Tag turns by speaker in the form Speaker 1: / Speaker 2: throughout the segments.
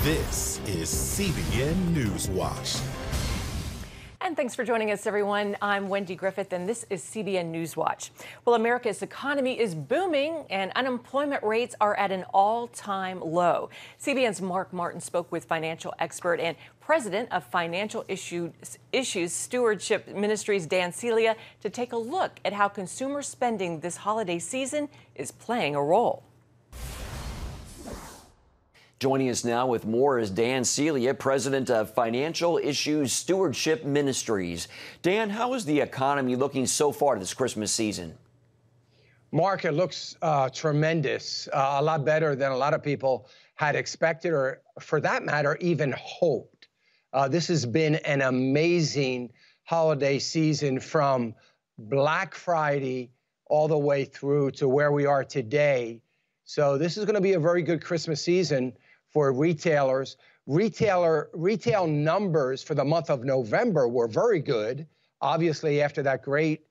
Speaker 1: This is CBN NewsWatch.
Speaker 2: And thanks for joining us, everyone. I'm Wendy Griffith, and this is CBN NewsWatch. Well, America's economy is booming, and unemployment rates are at an all-time low. CBN's Mark Martin spoke with financial expert and president of Financial Issues Stewardship Ministries, Dan Celia, to take a look at how consumer spending this holiday season is playing a role.
Speaker 3: Joining us now with more is Dan Celia, president of Financial Issues Stewardship Ministries. Dan, how is the economy looking so far this Christmas season?
Speaker 4: Mark, it looks tremendous, a lot better than a lot of people had expected or, for that matter, even hoped. This has been an amazing holiday season from Black Friday all the way through to where we are today. So this is going to be a very good Christmas season for retailers. Retail numbers for the month of November were very good, obviously after that great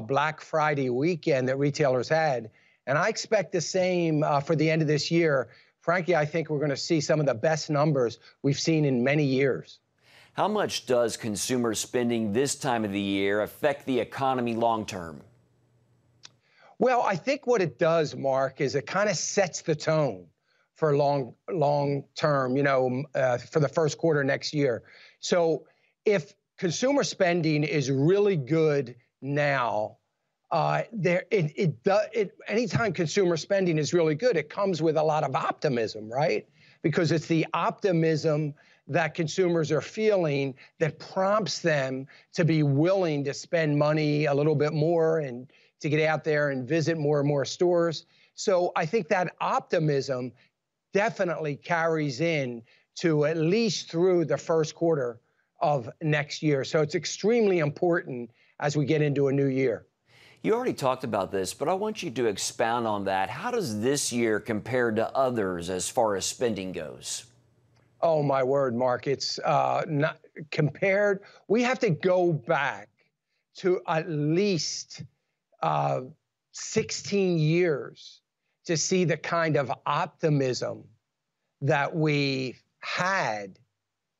Speaker 4: Black Friday weekend that retailers had. And I expect the same for the end of this year. Frankly, I think we're going to see some of the best numbers we've seen in many years.
Speaker 3: How much does consumer spending this time of the year affect the economy long term?
Speaker 4: Well, I think what it does, Mark, is it kind of sets the tone for long term, for the first quarter next year. So if consumer spending is really good now, anytime consumer spending is really good, it comes with a lot of optimism, right? Because it's the optimism that consumers are feeling that prompts them to be willing to spend money a little bit more and to get out there and visit more and more stores. So I think that optimism definitely carries in to at least through the first quarter of next year. So it's extremely important as we get into a new year.
Speaker 3: You already talked about this, but I want you to expound on that. How does this year compare to others as far as spending goes?
Speaker 4: Oh, my word, Mark, it's not compared. We have to go back to at least 16 years to see the kind of optimism that we had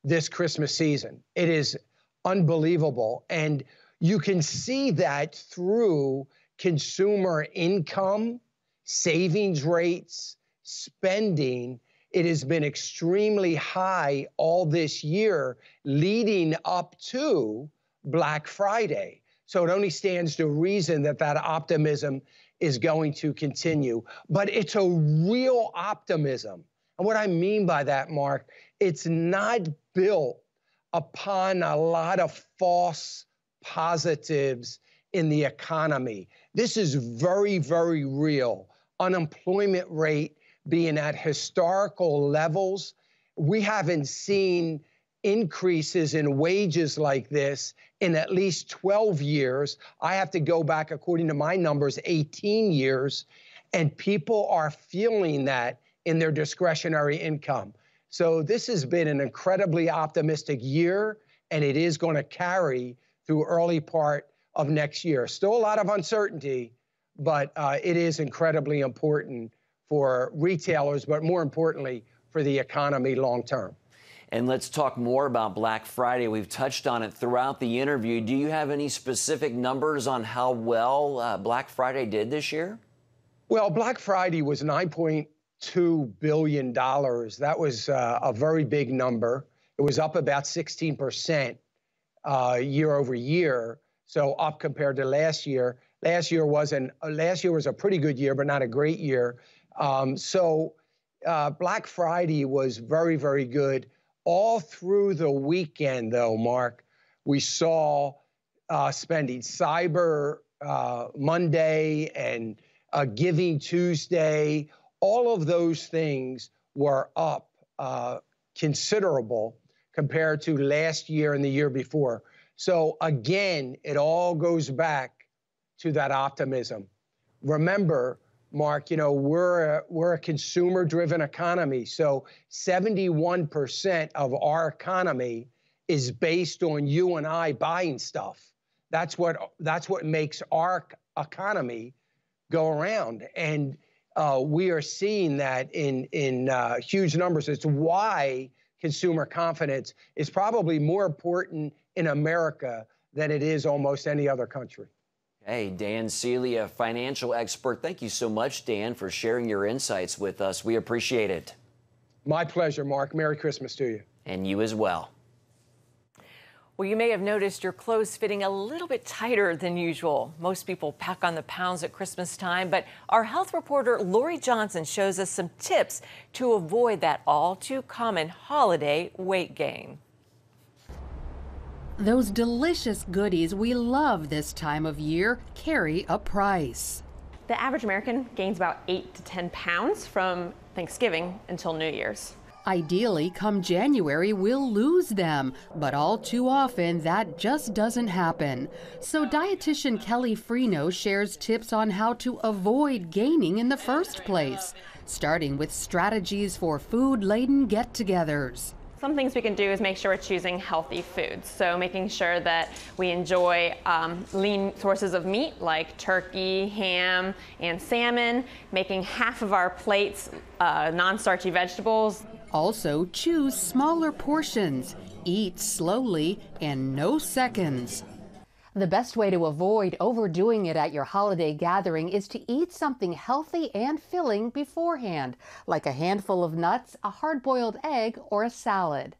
Speaker 4: this Christmas season. It is unbelievable. And you can see that through consumer income, savings rates, spending. It has been extremely high all this year leading up to Black Friday. So it only stands to reason that that optimism is going to continue. But it's a real optimism. And what I mean by that, Mark, it's not built upon a lot of false positives in the economy. This is very, very real. Unemployment rate being at historical levels. We haven't seen increases in wages like this in at least 12 years. I have to go back, according to my numbers, 18 years, and people are feeling that in their discretionary income. So this has been an incredibly optimistic year, and it is going to carry through early part of next year. Still a lot of uncertainty, but it is incredibly important for retailers, but more importantly, for the economy long term.
Speaker 3: And let's talk more about Black Friday. We've touched on it throughout the interview. Do you have any specific numbers on how well Black Friday did this year?
Speaker 4: Well, Black Friday was $9.2 billion. That was a very big number. It was up about 16% year over year, so up compared to last year. Last year was a pretty good year, but not a great year. Black Friday was very, very good. All through the weekend, though, Mark, we saw spending. Cyber Monday and Giving Tuesday, all of those things were up considerable compared to last year and the year before. So again, it all goes back to that optimism. Remember, Mark, we're a consumer-driven economy. So 71% of our economy is based on you and I buying stuff. That's what makes our economy go around. And We are seeing that in huge numbers. It's why consumer confidence is probably more important in America than it is almost any other country.
Speaker 3: Hey, Dan Seeley, a financial expert. Thank you so much, Dan, for sharing your insights with us. We appreciate it.
Speaker 4: My pleasure, Mark. Merry Christmas to you.
Speaker 3: And you as well.
Speaker 2: Well, you may have noticed your clothes fitting a little bit tighter than usual. Most people pack on the pounds at Christmas time, but our health reporter Lori Johnson shows us some tips to avoid that all too common holiday weight gain.
Speaker 5: Those delicious goodies we love this time of year carry a price.
Speaker 6: The average American gains about 8 to 10 pounds from Thanksgiving until New Year's.
Speaker 5: Ideally, come January, we'll lose them, but all too often that just doesn't happen. So dietitian Kelly Freno shares tips on how to avoid gaining in the first place, starting with strategies for food-laden get-togethers.
Speaker 6: Some things we can do is make sure we're choosing healthy foods. So making sure that we enjoy lean sources of meat like turkey, ham, and salmon, making half of our plates non-starchy vegetables.
Speaker 5: Also, choose smaller portions, eat slowly, and no seconds. The best way to avoid overdoing it at your holiday gathering is to eat something healthy and filling beforehand, like a handful of nuts, a hard-boiled egg, or a salad.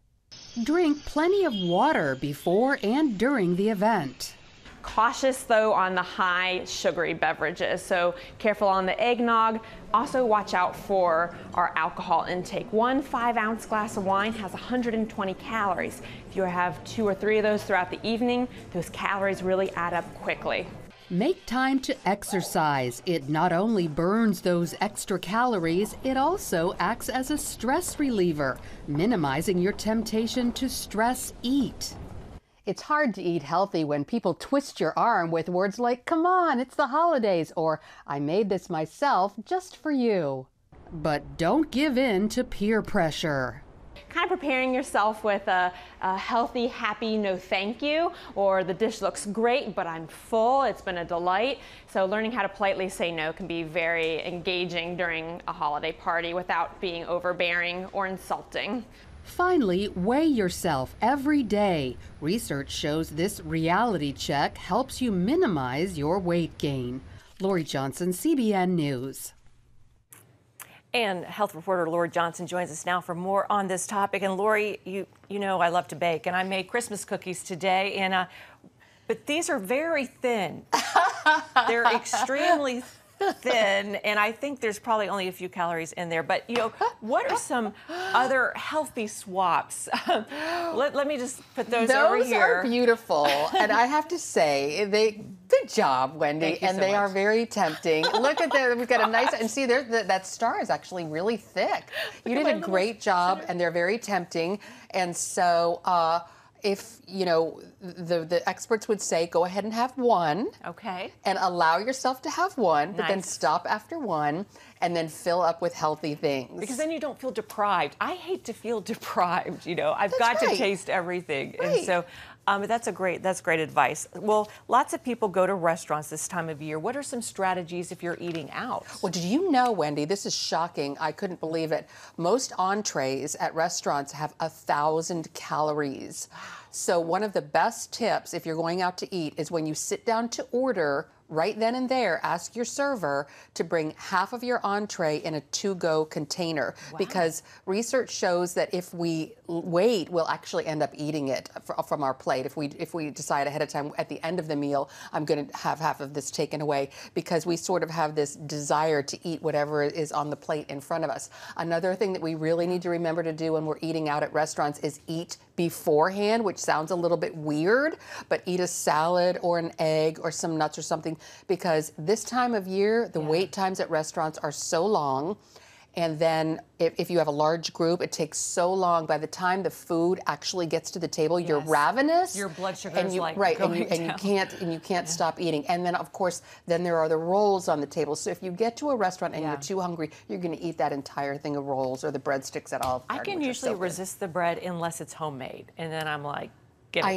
Speaker 5: Drink plenty of water before and during the event.
Speaker 6: Cautious though on the high sugary beverages, so careful on the eggnog. Also watch out for our alcohol intake. One 5-ounce glass of wine has 120 calories. If you have 2 or 3 of those throughout the evening, those calories really add up quickly.
Speaker 5: Make time to exercise. It not only burns those extra calories, it also acts as a stress reliever, minimizing your temptation to stress eat. It's hard to eat healthy when people twist your arm with words like, "Come on, it's the holidays," or "I made this myself just for you." But don't give in to peer pressure.
Speaker 6: Kind of preparing yourself with a healthy, happy, no thank you, or the dish looks great, but I'm full, it's been a delight. So learning how to politely say no can be very engaging during a holiday party without being overbearing or insulting.
Speaker 5: Finally, weigh yourself every day. Research shows this reality check helps you minimize your weight gain. Lori Johnson, CBN News.
Speaker 2: And health reporter Lori Johnson joins us now for more on this topic. And Lori, you know I love to bake, and I made Christmas cookies today, and but these are very thin. They're extremely thin, and I think there's probably only a few calories in there. But, what are some other healthy swaps? Let me just put those over here.
Speaker 7: Those are beautiful, and I have to say, good job, Wendy. And they are very tempting. Look at that. We've got a nice, and see, that star is actually really thick. You did a great job, and they're very tempting. And so, if, the experts would say, go ahead and have one.
Speaker 2: Okay.
Speaker 7: And allow yourself to have one, but then
Speaker 2: Nice.
Speaker 7: stop after one, and then fill up with healthy things.
Speaker 2: Because then you don't feel deprived. I hate to feel deprived, I've
Speaker 7: That's
Speaker 2: got to
Speaker 7: right.
Speaker 2: taste everything.
Speaker 7: Right.
Speaker 2: And so that's great advice. Well, lots of people go to restaurants this time of year. What are some strategies if you're eating out?
Speaker 7: Well, did you know, Wendy, this is shocking. I couldn't believe it. Most entrees at restaurants have 1,000 calories. So one of the best tips if you're going out to eat is when you sit down to order, right then and there, ask your server to bring half of your entree in a to-go container.
Speaker 2: Wow.
Speaker 7: Because research shows that if we wait, we'll actually end up eating it from our plate. If we decide ahead of time at the end of the meal, I'm going to have half of this taken away, because we sort of have this desire to eat whatever is on the plate in front of us. Another thing that we really need to remember to do when we're eating out at restaurants is eat beforehand, which sounds a little bit weird, but eat a salad or an egg or some nuts or something, because this time of year, the wait times at restaurants are so long. And then if you have a large group, it takes so long. By the time the food actually gets to the table, you're ravenous.
Speaker 2: Your blood sugar
Speaker 7: and
Speaker 2: is
Speaker 7: you,
Speaker 2: like
Speaker 7: right,
Speaker 2: going
Speaker 7: and you can't stop eating. And then of course, then there are the rolls on the table. So if you get to a restaurant and you're too hungry, you're going to eat that entire thing of rolls or the breadsticks at Olive Garden.
Speaker 2: I can usually resist the bread unless it's homemade, and then I'm like, give it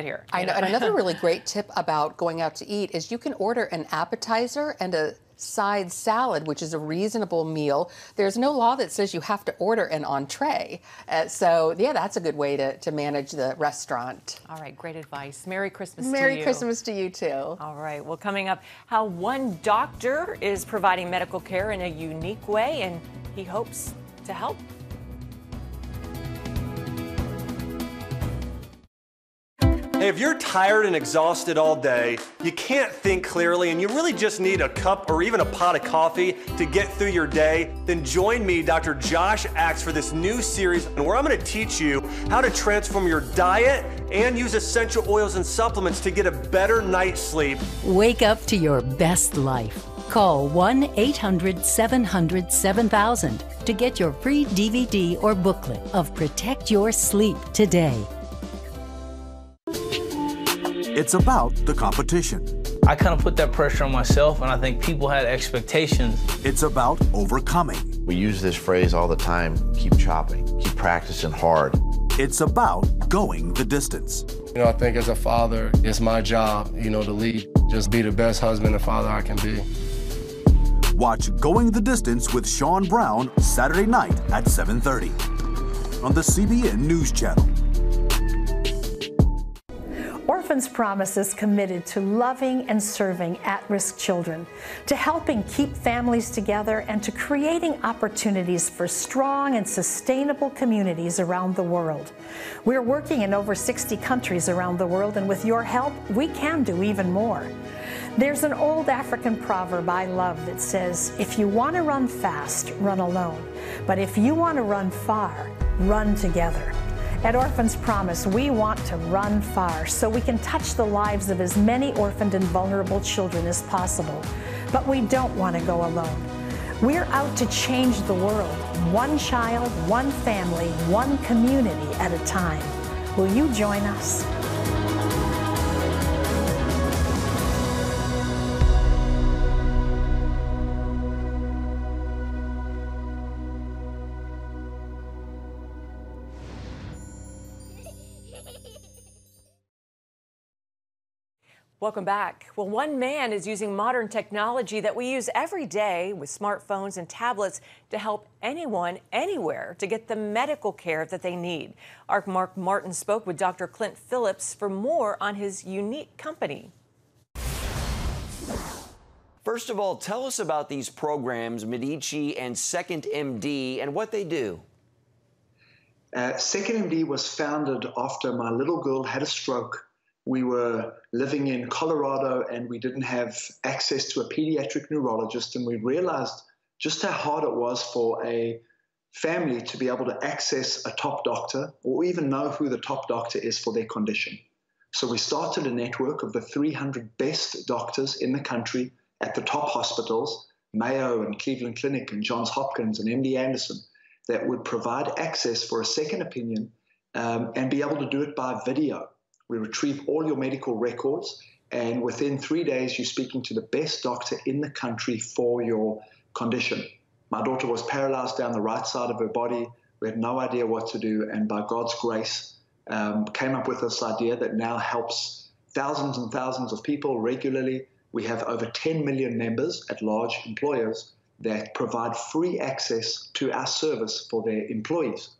Speaker 2: here.
Speaker 7: I know. And another really great tip about going out to eat is you can order an appetizer and a side salad, which is a reasonable meal. There's no law that says you have to order an entree. So, yeah, that's a good way to manage the restaurant.
Speaker 2: All right, great advice. Merry Christmas to you.
Speaker 7: Merry Christmas to you, too.
Speaker 2: All right, well, coming up, how one doctor is providing medical care in a unique way, and he hopes to help.
Speaker 8: Hey, if you're tired and exhausted all day, you can't think clearly, and you really just need a cup or even a pot of coffee to get through your day, then join me, Dr. Josh Axe, for this new series where I'm going to teach you how to transform your diet and use essential oils and supplements to get a better night's sleep.
Speaker 9: Wake up to your best life. Call 1-800-700-7000 to get your free DVD or booklet of Protect Your Sleep today.
Speaker 10: It's about the competition.
Speaker 11: I kind of put that pressure on myself, and I think people had expectations.
Speaker 10: It's about overcoming.
Speaker 12: We use this phrase all the time, keep chopping, keep practicing hard.
Speaker 10: It's about going the distance.
Speaker 13: You know, I think as a father, it's my job, to lead, just be the best husband and father I can be.
Speaker 10: Watch Going the Distance with Sean Brown Saturday night at 7:30 on the CBN News Channel.
Speaker 14: Orphans Promise is committed to loving and serving at-risk children, to helping keep families together, and to creating opportunities for strong and sustainable communities around the world. We're working in over 60 countries around the world, and with your help, we can do even more. There's an old African proverb I love that says, if you want to run fast, run alone. But if you want to run far, run together. At Orphans Promise, we want to run far so we can touch the lives of as many orphaned and vulnerable children as possible. But we don't want to go alone. We're out to change the world, one child, one family, one community at a time. Will you join us?
Speaker 2: Welcome back. Well, one man is using modern technology that we use every day with smartphones and tablets to help anyone, anywhere, to get the medical care that they need. Our Mark Martin spoke with Dr. Clint Phillips for more on his unique company.
Speaker 3: First of all, tell us about these programs, Medici and SecondMD, and what they do.
Speaker 15: SecondMD was founded after my little girl had a stroke. We were living in Colorado and we didn't have access to a pediatric neurologist, and we realized just how hard it was for a family to be able to access a top doctor or even know who the top doctor is for their condition. So we started a network of the 300 best doctors in the country at the top hospitals, Mayo and Cleveland Clinic and Johns Hopkins and MD Anderson, that would provide access for a second opinion and be able to do it by video. We retrieve all your medical records, and within 3 days, you're speaking to the best doctor in the country for your condition. My daughter was paralyzed down the right side of her body. We had no idea what to do, and by God's grace, came up with this idea that now helps thousands and thousands of people regularly. We have over 10 million members at large employers that provide free access to our service for their employees.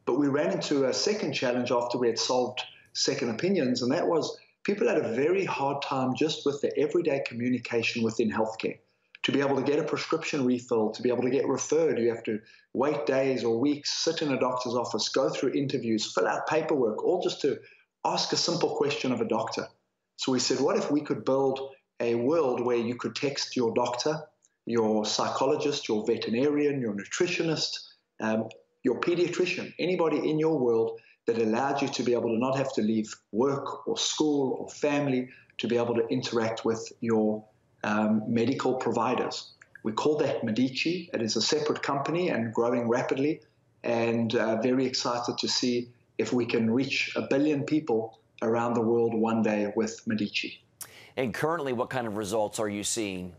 Speaker 15: But we ran into a second challenge after we had solved second opinions, and that was people had a very hard time just with the everyday communication within healthcare. To be able to get a prescription refill, to be able to get referred, you have to wait days or weeks, sit in a doctor's office, go through interviews, fill out paperwork, all just to ask a simple question of a doctor. So we said, what if we could build a world where you could text your doctor, your psychologist, your veterinarian, your nutritionist, your pediatrician, anybody in your world, that allowed you to be able to not have to leave work or school or family to be able to interact with your medical providers. We call that Medici. It is a separate company and growing rapidly, and very excited to see if we can reach 1 billion people around the world one day with Medici.
Speaker 3: And currently, what kind of results are you seeing?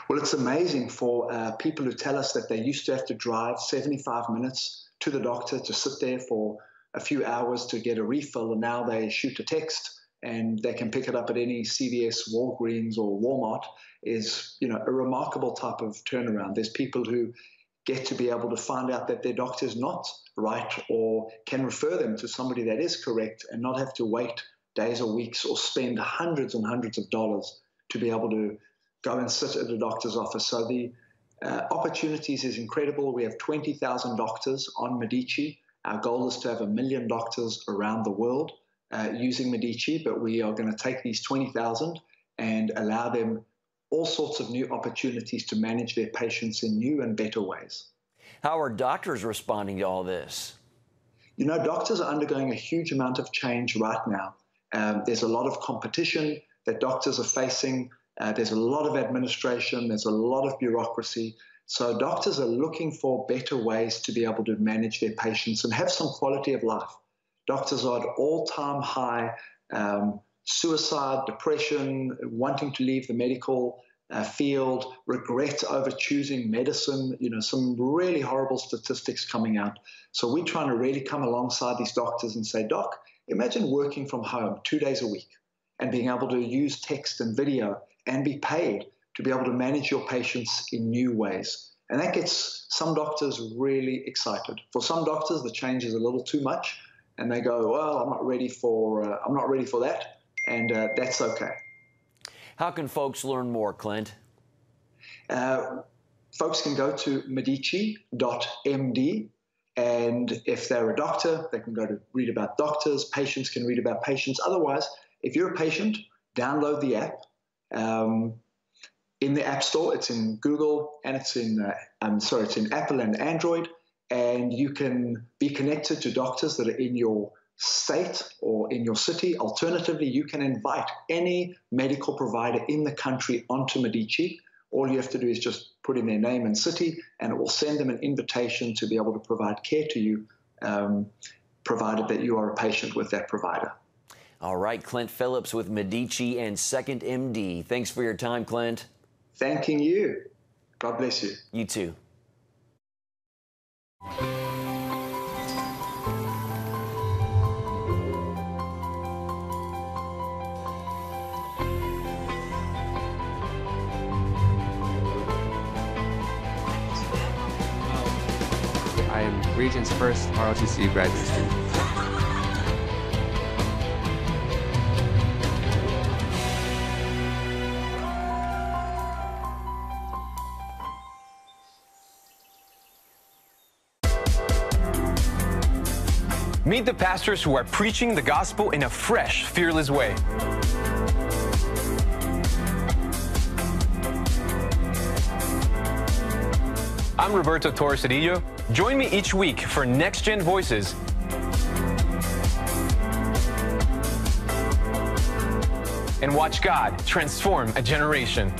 Speaker 15: Well, it's amazing for people who tell us that they used to have to drive 75 minutes to the doctor to sit there for a few hours to get a refill, and now they shoot a text and they can pick it up at any CVS, Walgreens, or Walmart, is, you know, a remarkable type of turnaround. There's people who get to be able to find out that their doctor is not right, or can refer them to somebody that is correct, and not have to wait days or weeks or spend hundreds and hundreds of dollars to be able to go and sit at a doctor's office. So the opportunities is incredible. We have 20,000 doctors on Medici. Our goal is to have 1 million doctors around the world using Medici, but we are going to take these 20,000 and allow them all sorts of new opportunities to manage their patients in new and better ways.
Speaker 3: How are doctors responding to all this?
Speaker 15: You know, doctors are undergoing a huge amount of change right now. There's a lot of competition that doctors are facing. There's a lot of administration. There's a lot of bureaucracy. So doctors are looking for better ways to be able to manage their patients and have some quality of life. Doctors are at all-time high suicide, depression, wanting to leave the medical field, regret over choosing medicine, you know, some really horrible statistics coming out. So we're trying to really come alongside these doctors and say, Doc, imagine working from home 2 days a week and being able to use text and video and be paid to be able to manage your patients in new ways. And that gets some doctors really excited. For some doctors, the change is a little too much, and they go, well, I'm not ready for that, and that's okay.
Speaker 3: How can folks learn more, Clint?
Speaker 15: Folks can go to medici.md, and if they're a doctor, they can go to read about doctors. Patients can read about patients. Otherwise, if you're a patient, download the app. In the App Store, it's in Google, and it's in Apple and Android, and you can be connected to doctors that are in your state or in your city. Alternatively, you can invite any medical provider in the country onto Medici. All you have to do is just put in their name and city, and it will send them an invitation to be able to provide care to you, provided that you are a patient with that provider.
Speaker 3: All right, Clint Phillips with Medici and SecondMD. Thanks for your time, Clint.
Speaker 15: Thanking you. God bless you.
Speaker 3: You too.
Speaker 16: I am Regent's first ROTC graduate student.
Speaker 17: Meet the pastors who are preaching the gospel in a fresh, fearless way. I'm Roberto Torres-Cedillo. Join me each week for Next Gen Voices. And watch God transform a generation.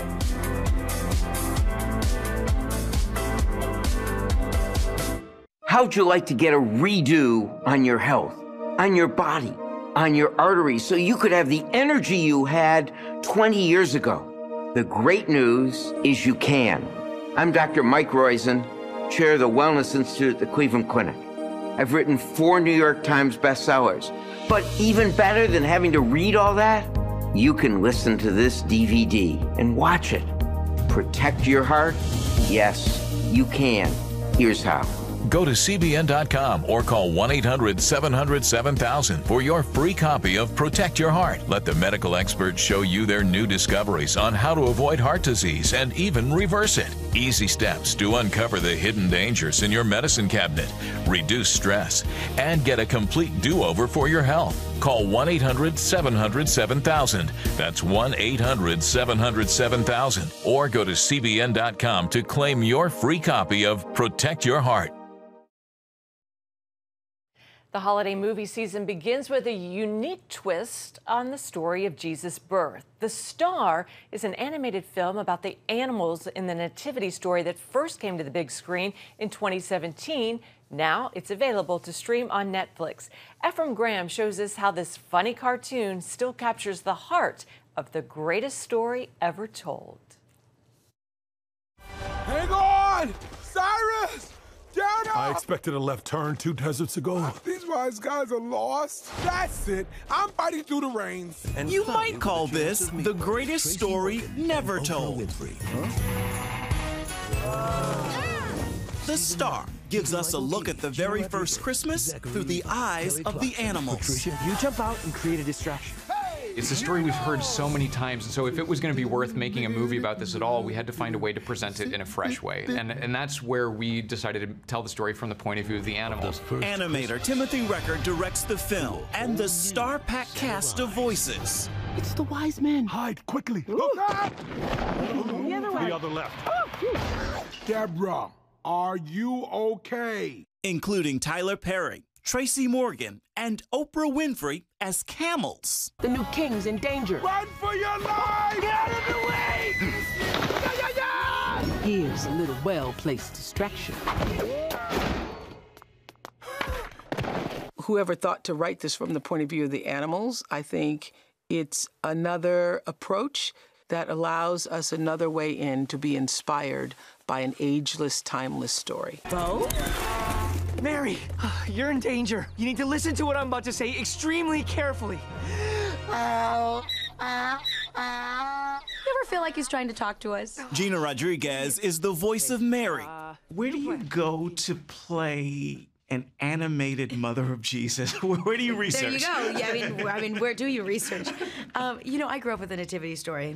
Speaker 18: How'd you like to get a redo on your health, on your body, on your arteries, so you could have the energy you had 20 years ago? The great news is you can. I'm Dr. Mike Roizen, chair of the Wellness Institute at the Cleveland Clinic. I've written 4 New York Times bestsellers. But even better than having to read all that, you can listen to this DVD and watch it. Protect your heart? Yes, you can. Here's how.
Speaker 19: Go to CBN.com or call 1-800-700-7000 for your free copy of Protect Your Heart. Let the medical experts show you their new discoveries on how to avoid heart disease and even reverse it. Easy steps to uncover the hidden dangers in your medicine cabinet, reduce stress, and get a complete do-over for your health. Call 1-800-700-7000. That's 1-800-700-7000. Or go to CBN.com to claim your free copy of Protect Your Heart.
Speaker 2: The holiday movie season begins with a unique twist on the story of Jesus' birth. The Star is an animated film about the animals in the Nativity story that first came to the big screen in 2017. Now it's available to stream on Netflix. Ephraim Graham shows us how this funny cartoon still captures the heart of the greatest story ever told.
Speaker 20: Hang on! Cyrus! I expected a left turn 2 deserts ago.
Speaker 21: These wise guys are lost. That's it. I'm fighting through the rains.
Speaker 22: You might call this the greatest story never told. The Star gives us a look at the very first Christmas through the eyes of the animals.
Speaker 23: You jump out and create a distraction.
Speaker 17: It's a story we've heard so many times, and so if it was going to be worth making a movie about this at all, we had to find a way to present it in a fresh way. And that's where we decided to tell the story from the point of view of the animals.
Speaker 22: Animator Timothy Record directs the film, and the star-packed cast of voices.
Speaker 23: It's the wise men.
Speaker 20: Hide quickly.
Speaker 23: The other way.
Speaker 20: The other left.
Speaker 21: Deborah, are you okay?
Speaker 22: Including Tyler Perry, Tracy Morgan, and Oprah Winfrey as camels.
Speaker 23: The new king's in danger.
Speaker 21: Run for your life!
Speaker 23: Get out of the way! Here's a little well-placed distraction.
Speaker 24: Whoever thought to write this from the point of view of the animals, I think it's another approach that allows us another way in to be inspired by an ageless, timeless story.
Speaker 23: Bo? Mary, you're in danger. You need to listen to what I'm about to say extremely carefully.
Speaker 25: You ever feel like he's trying to talk to us?
Speaker 22: Gina Rodriguez is the voice of Mary. Where do you go to play an animated mother of Jesus? Where do you research?
Speaker 26: There you go. Yeah, I mean, where do you research? You know, I grew up with a nativity story.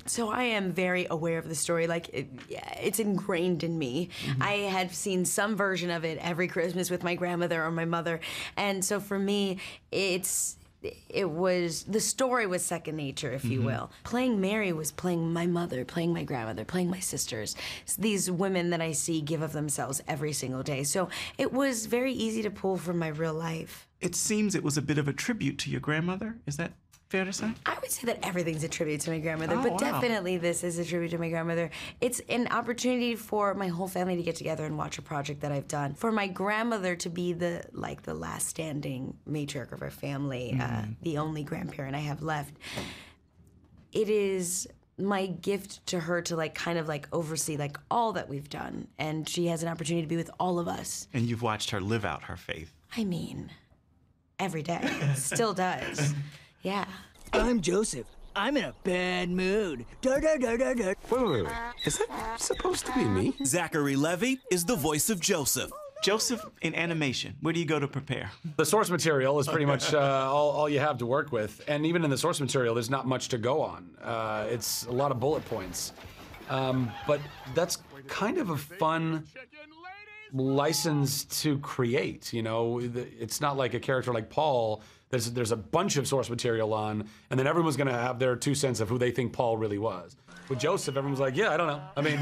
Speaker 26: So I am very aware of the story. Like, it's ingrained in me. I had seen some version of it every Christmas with my grandmother or my mother. And so for me, the story was second nature, if you will. Playing Mary was playing my mother, playing my grandmother, playing my sisters. These women that I see give of themselves every single day. So it was very easy to pull from my real life.
Speaker 22: It seems it was a bit of a tribute to your grandmother. Is that fair to say?
Speaker 26: I would say that everything's a tribute to my grandmother, but definitely this is a tribute to my grandmother. It's an opportunity for my whole family to get together and watch a project that I've done. For my grandmother to be the last standing matriarch of our family, the only grandparent I have left. It is my gift to her to kind of oversee all that we've done, and she has an opportunity to be with all of us.
Speaker 22: And you've watched her live out her faith.
Speaker 26: I mean, every day. Still does. Yeah.
Speaker 23: I'm Joseph. I'm in a bad mood. Wait.
Speaker 22: Is that supposed to be me? Zachary Levy is the voice of Joseph. Joseph, in animation, where do you go to prepare?
Speaker 27: The source material is pretty much all you have to work with. And even in the source material, there's not much to go on. It's a lot of bullet points. But that's kind of a fun license to create, you know? It's not like a character like Paul. There's a bunch of source material on, and then everyone's gonna have their 2 cents of who they think Paul really was. With Joseph, everyone's like, yeah, I don't know. I mean,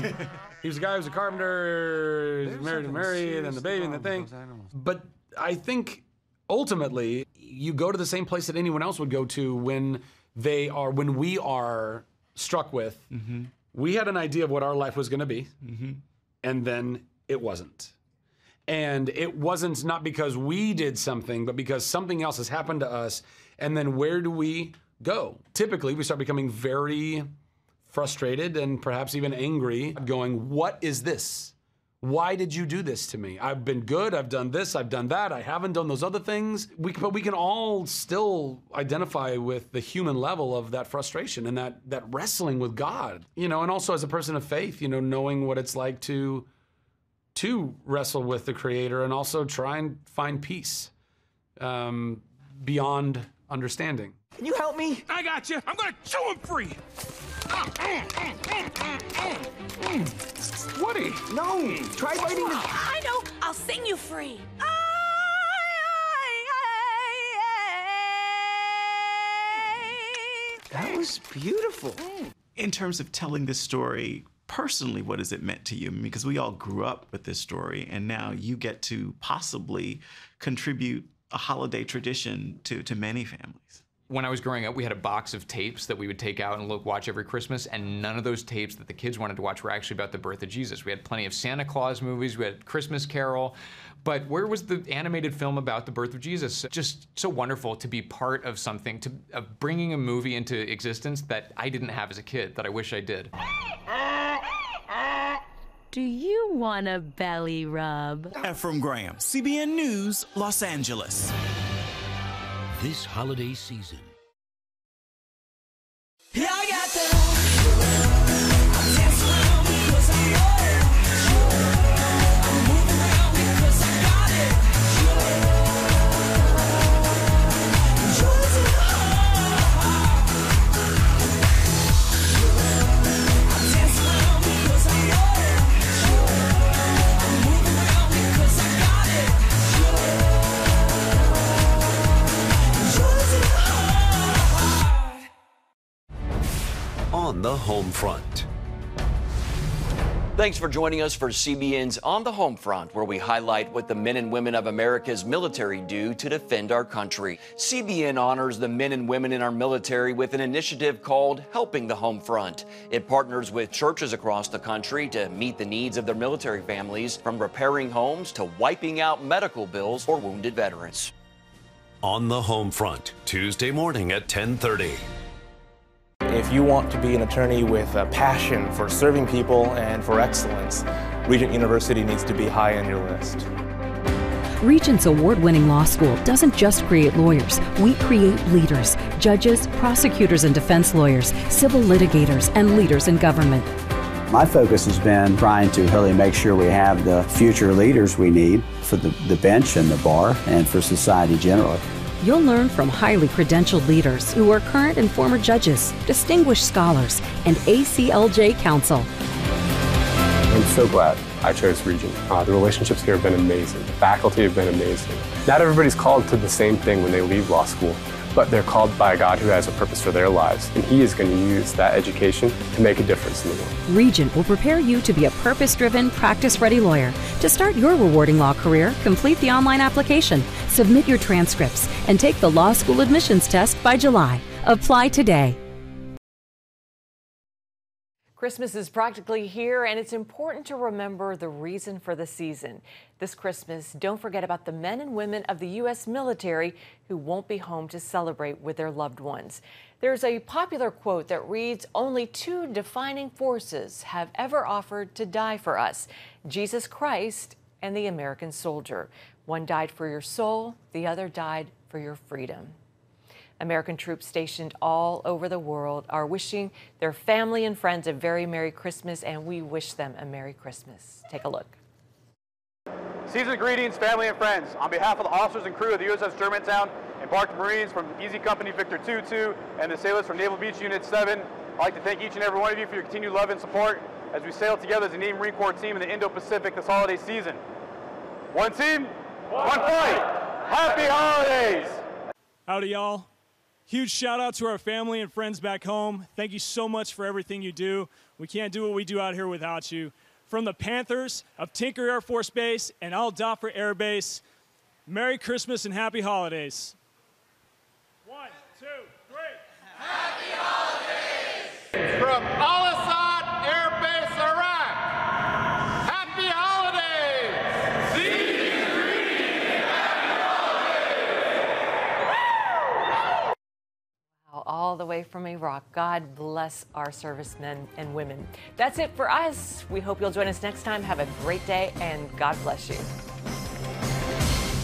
Speaker 27: he was a guy who was a carpenter, he was married to Mary, and then the baby and the thing. But I think ultimately, you go to the same place that anyone else would go to when we are struck with, we had an idea of what our life was gonna be, and then it wasn't. And it wasn't not because we did something, but because something else has happened to us. And then where do we go? Typically, we start becoming very frustrated and perhaps even angry, going, what is this? Why did you do this to me? I've been good, I've done this, I've done that, I haven't done those other things. But we can all still identify with the human level of that frustration and that wrestling with God. You know, and also as a person of faith, you know, knowing what it's like to wrestle with the Creator and also try and find peace beyond understanding.
Speaker 23: Can you help me?
Speaker 21: I got you. I'm gonna chew him free.
Speaker 23: Woody, no. Try biting the...
Speaker 25: I know. I'll sing you free.
Speaker 23: That was beautiful.
Speaker 22: In terms of telling this story, personally, what has it meant to you? Because we all grew up with this story, and now you get to possibly contribute a holiday tradition to many families.
Speaker 17: When I was growing up, we had a box of tapes that we would take out and watch every Christmas, and none of those tapes that the kids wanted to watch were actually about the birth of Jesus. We had plenty of Santa Claus movies, we had Christmas Carol, but where was the animated film about the birth of Jesus? Just so wonderful to be part of something, of bringing a movie into existence that I didn't have as a kid, that I wish I did.
Speaker 25: Do you want a belly rub?
Speaker 1: Ephraim Graham, CBN News, Los Angeles.
Speaker 4: This holiday season.
Speaker 25: Yeah, I got that. I dance around because I know it. I move around because I got it. Joy's in the heart. I dance around because I know it. I move around because I got it. Joy's in the heart.
Speaker 4: On the home front.
Speaker 3: Thanks for joining us for CBN's On the Home Front, where we highlight what the men and women of America's military do to defend our country. CBN honors the men and women in our military with an initiative called Helping the Home Front. It partners with churches across the country to meet the needs of their military families, from repairing homes to wiping out medical bills for wounded veterans.
Speaker 4: On the home front, Tuesday morning at 10:30.
Speaker 5: If you want to be an attorney with a passion for serving people and for excellence, Regent University needs to be high on your list.
Speaker 6: Regent's award-winning law school doesn't just create lawyers. We create leaders, judges, prosecutors and defense lawyers, civil litigators, and leaders in government.
Speaker 7: My focus has been trying to really make sure we have the future leaders we need for the bench and the bar and for society generally.
Speaker 6: You'll learn from highly credentialed leaders who are current and former judges, distinguished scholars, and ACLJ counsel.
Speaker 8: I'm so glad I chose Regent. The relationships here have been amazing. The faculty have been amazing. Not everybody's called to the same thing when they leave law school, but they're called by a God who has a purpose for their lives, and He is going to use that education to make a difference in the world.
Speaker 6: Regent will prepare you to be a purpose-driven, practice-ready lawyer. To start your rewarding law career, complete the online application, submit your transcripts, and take the law school admissions test by July. Apply today.
Speaker 2: Christmas is practically here, and it's important to remember the reason for the season. This Christmas, don't forget about the men and women of the U.S. military who won't be home to celebrate with their loved ones. There's a popular quote that reads, "Only two defining forces have ever offered to die for us, Jesus Christ and the American soldier. One died for your soul, the other died for your freedom." American troops stationed all over the world are wishing their family and friends a very Merry Christmas, and we wish them a Merry Christmas. Take a look.
Speaker 9: Season's greetings, family and friends. On behalf of the officers and crew of the USS Germantown, embarked Marines from Easy Company Victor 2-2, and the sailors from Naval Beach Unit 7, I'd like to thank each and every one of you for your continued love and support as we sail together as a Navy Marine Corps team in the Indo-Pacific this holiday season. One team, one fight. Happy holidays!
Speaker 28: Howdy, y'all. Huge shout out to our family and friends back home. Thank you so much for everything you do. We can't do what we do out here without you. From the Panthers of Tinker Air Force Base and Al Dhafra Air Base, Merry Christmas and Happy Holidays. 1, 2, 3.
Speaker 29: Happy Holidays! From Al Assad Air Base, Iraq. Happy Holidays! Season's greetings and happy holidays!
Speaker 2: All the way from Iraq. God bless our servicemen and women. That's it for us. We hope you'll join us next time. Have a great day, and God bless you.